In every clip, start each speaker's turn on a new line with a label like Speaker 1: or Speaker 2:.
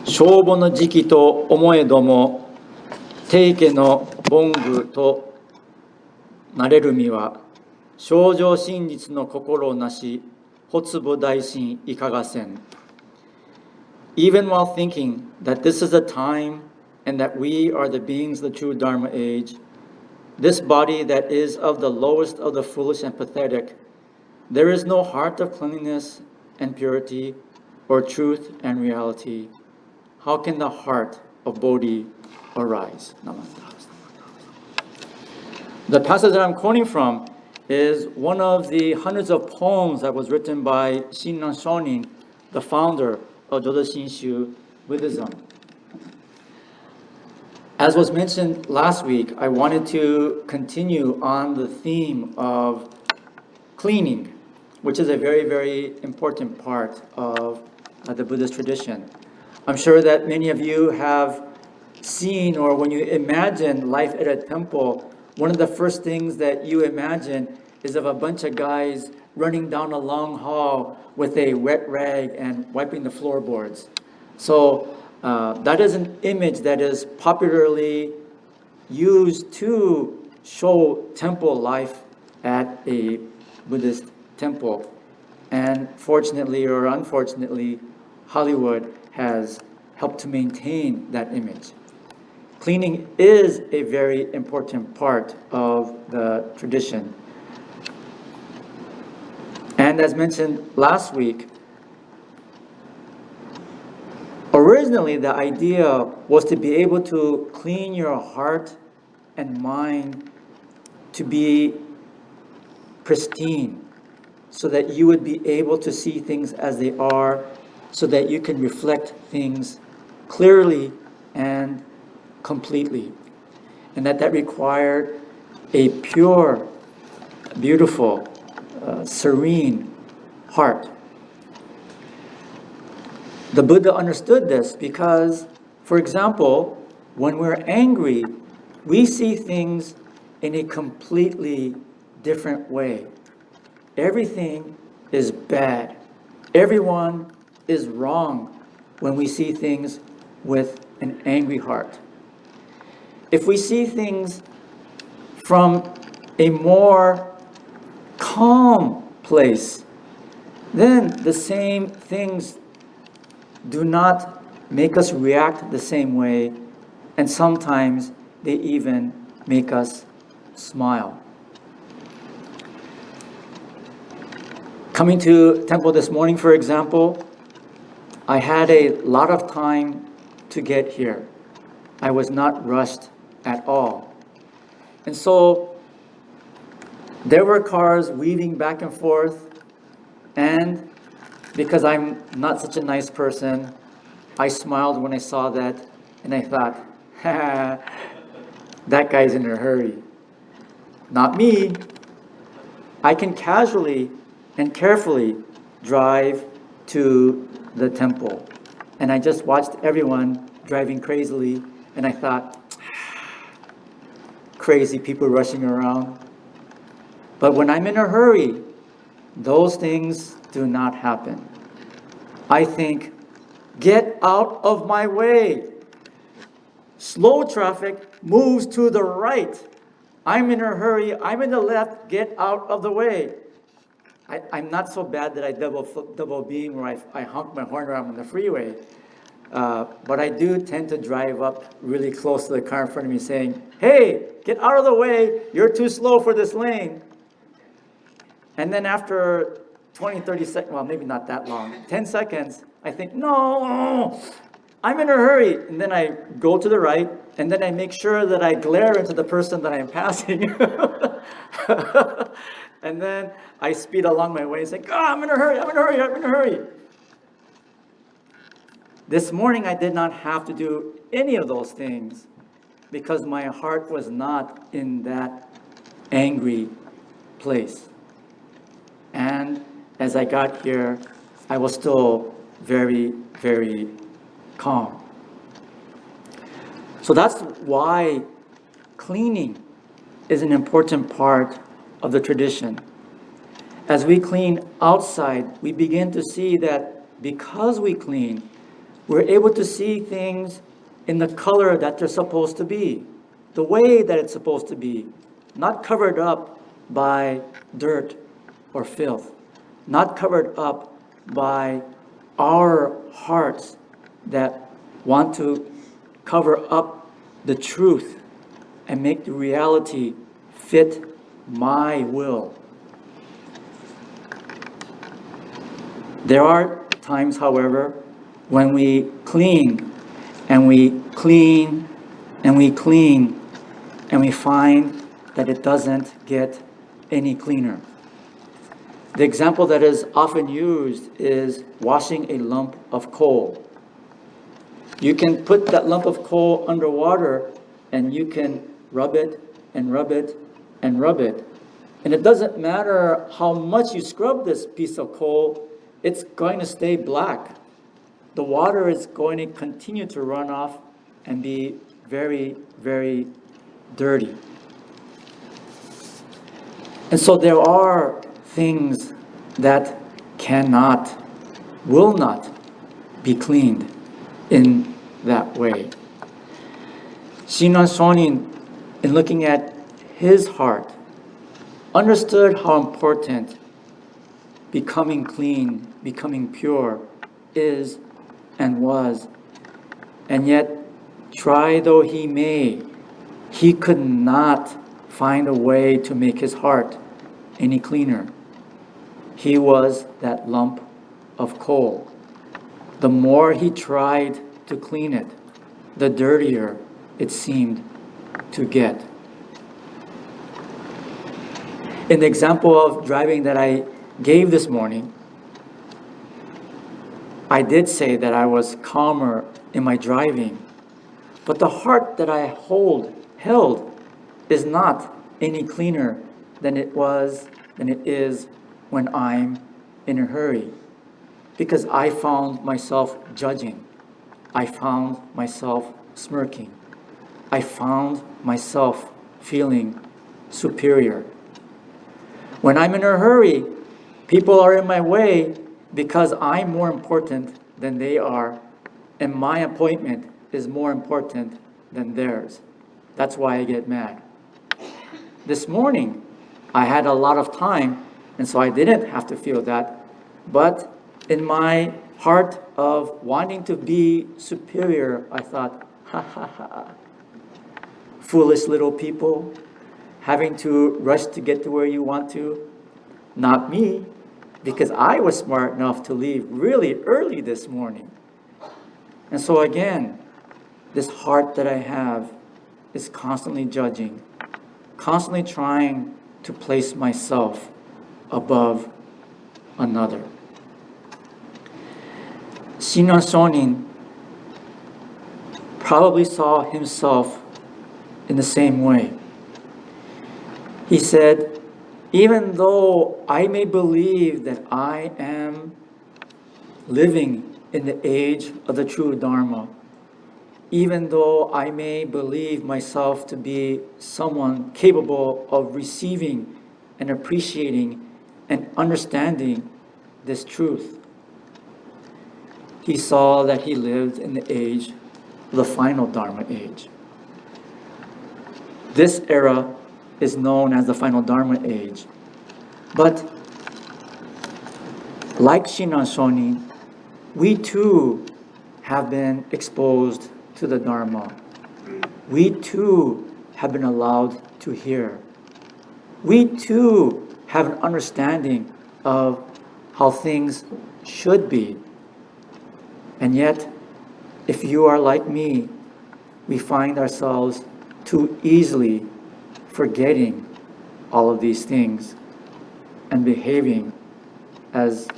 Speaker 1: 正午の時期と思えども、定家の凡具となれる身は、正常真実の心をなし、発母大心いかがせん。Even while thinking that this is a time and that we are the beings of the true Dharma age, this body that is of the lowest of the foolish and pathetic, there is no heart of cleanliness and purity, or truth and reality. How can the heart of Bodhi arise? The passage that I'm quoting from is one of the hundreds of poems that was written by Shinran Shonin, the founder of Jodo Shinshu Buddhism. As was mentioned last week, I wanted to continue on the theme of cleaning, which is a very, very important part of the Buddhist tradition. I'm sure that many of you have seen, or when you imagine life at a temple, one of the first things that you imagine is of a bunch of guys running down a long hall with a wet rag and wiping the floorboards. So that is an image that is popularly used to show temple life at a Buddhist temple. And fortunately or unfortunately, Hollywood has helped to maintain that image. Cleaning is a very important part of the tradition. And as mentioned last week, originally the idea was to be able to clean your heart and mind to be pristine, so that you would be able to see things as they are, so that you can reflect things clearly and completely. And that required a pure, beautiful, serene heart. The Buddha understood this because, for example, when we're angry, we see things in a completely different way. Everything is bad. Everyone is wrong when we see things with an angry heart. If we see things from a more calm place, then the same things do not make us react the same way, and sometimes they even make us smile. Coming to temple this morning, for example, I had a lot of time to get here. I was not rushed at all. And so there were cars weaving back and forth, and because I'm not such a nice person, I smiled when I saw that, and I thought, that guy's in a hurry. Not me. I can casually and carefully drive to the temple. And I just watched everyone driving crazily, and I thought, crazy people rushing around. But when I'm in a hurry, those things do not happen. I think, get out of my way. Slow traffic moves to the right. I'm in a hurry, I'm in the left, get out of the way. I'm not so bad that I double beam where I honk my horn around on the freeway. But I do tend to drive up really close to the car in front of me saying, hey, get out of the way, you're too slow for this lane. And then after 20, 30 seconds, well, maybe not that long, 10 seconds, I think, no, I'm in a hurry. And then I go to the right, and then I make sure that I glare into the person that I'm passing. And then I speed along my way and say, I'm in a hurry, I'm in a hurry, I'm in a hurry. This morning I did not have to do any of those things because my heart was not in that angry place. And as I got here, I was still very, very calm. So that's why cleaning is an important part of the tradition. As we clean outside, we begin to see that because we clean, We're able to see things in the color that they're supposed to be, the way that it's supposed to be, not covered up by dirt or filth, not covered up by our hearts that want to cover up the truth and make the reality fit my will. There are times, however, when we clean and we clean and we clean and we find that it doesn't get any cleaner. The example that is often used is washing a lump of coal. You can put that lump of coal under water and you can rub it and rub it and rub it. And it doesn't matter how much you scrub this piece of coal, it's going to stay black. The water is going to continue to run off and be very, very dirty. And so there are things that cannot, will not be cleaned in that way. Shinran Shonin, in looking at his heart, understood how important becoming clean, becoming pure is and was. And yet, try though he may, he could not find a way to make his heart any cleaner. He was that lump of coal. The more he tried to clean it, the dirtier it seemed to get. In the example of driving that I gave this morning, I did say that I was calmer in my driving, but the heart that I held is not any cleaner than it is when I'm in a hurry, because I found myself judging. I found myself smirking. I found myself feeling superior. When I'm in a hurry, people are in my way because I'm more important than they are, and my appointment is more important than theirs. That's why I get mad. This morning, I had a lot of time, and so I didn't have to feel that. But in my heart of wanting to be superior, I thought, ha ha ha, foolish little people, having to rush to get to where you want to. Not me, because I was smart enough to leave really early this morning. And so again, this heart that I have is constantly judging, constantly trying to place myself above another. Shinran Shonin probably saw himself in the same way. He said, even though I may believe that I am living in the age of the true Dharma, even though I may believe myself to be someone capable of receiving and appreciating and understanding this truth, he saw that he lived in the age of the final Dharma age. This era is known as the final Dharma age. But like Shinran Shonin, we too have been exposed to the Dharma. We too have been allowed to hear. We too have an understanding of how things should be. And yet, if you are like me, we find ourselves too easily forgetting all of these things and behaving as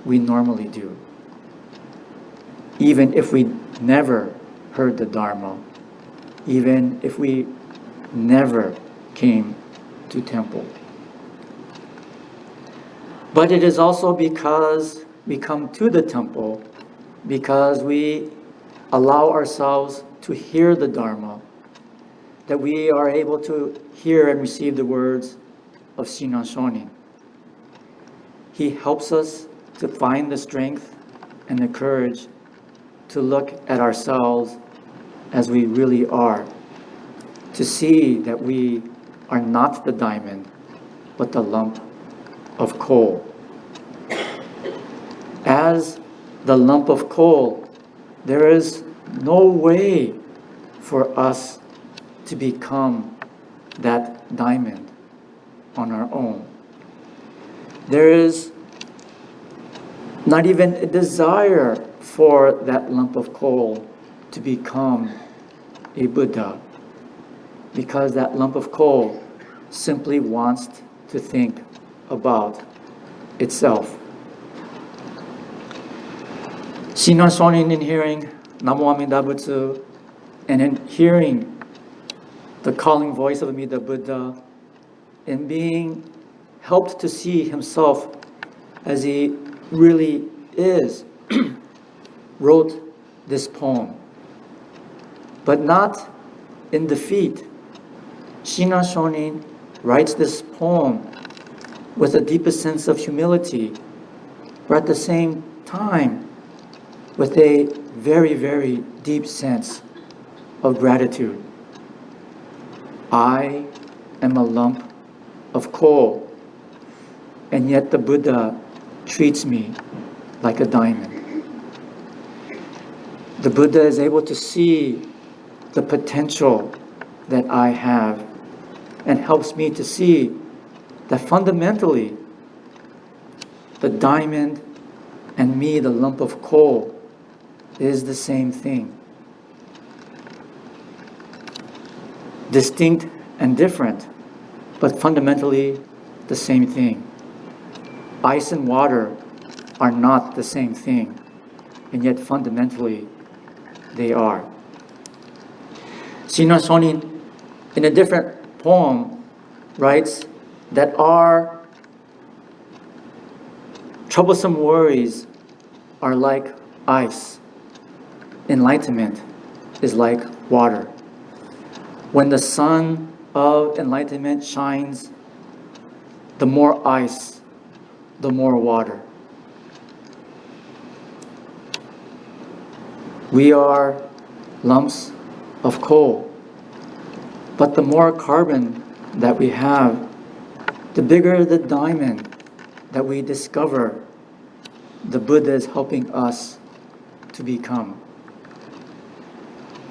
Speaker 1: we normally do, even if we never heard the Dharma, even if we never came to temple. But it is also because we come to the temple, because we allow ourselves to hear the Dharma, that we are able to hear and receive the words of Shinran Shonin. He helps us to find the strength and the courage to look at ourselves as we really are, to see that we are not the diamond, but the lump of coal. As the lump of coal, there is no way for us to become that diamond on our own. There is not even a desire for that lump of coal to become a Buddha, because that lump of coal simply wants to think about itself. Shinran Shonin, in hearing Namo Amida Butsu and in hearing the calling voice of Amida Buddha and being helped to see himself as he really is, wrote this poem. But not in defeat. Shinran Shonin writes this poem with a deepest sense of humility, but at the same time with a very, very deep sense of gratitude. I am a lump of coal, and yet the Buddha treats me like a diamond. The Buddha is able to see the potential that I have and helps me to see that fundamentally the diamond and me, the lump of coal, is the same thing. Distinct and different, but fundamentally the same thing. Ice and water are not the same thing, and yet fundamentally they are. Shinran Shonin, in a different poem, writes that our troublesome worries are like ice. Enlightenment is like water. When the sun of enlightenment shines, the more ice, the more water. We are lumps of coal, but the more carbon that we have, the bigger the diamond that we discover the Buddha is helping us to become.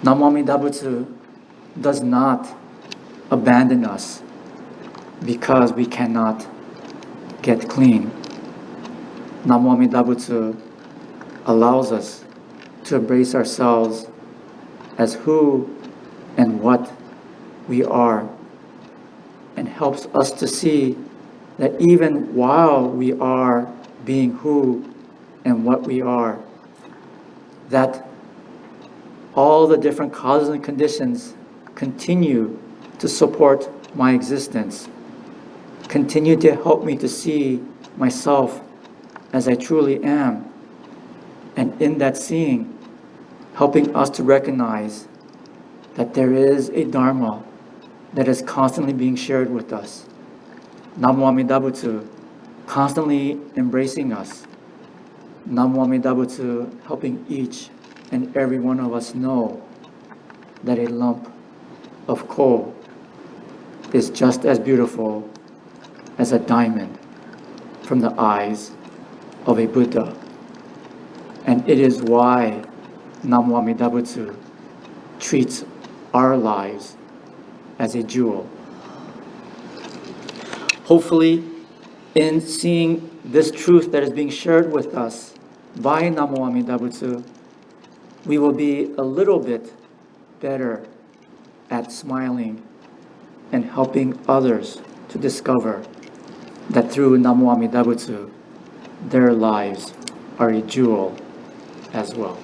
Speaker 1: Namo Amida Butsu does not abandon us because we cannot get clean. Namo Amida Butsu allows us to embrace ourselves as who and what we are, and helps us to see that even while we are being who and what we are, that all the different causes and conditions continue to support my existence, continue to help me to see myself as I truly am, and in that seeing, helping us to recognize that there is a Dharma that is constantly being shared with us. Namo Amida Butsu constantly embracing us. Namo Amida Butsu helping each and every one of us know that a lump of coal is just as beautiful as a diamond from the eyes of a Buddha. And it is why Namo Amida Butsu treats our lives as a jewel. Hopefully, in seeing this truth that is being shared with us by Namo Amida Butsu, we will be a little bit better at smiling and helping others to discover that through Namo Amida Butsu, their lives are a jewel as well.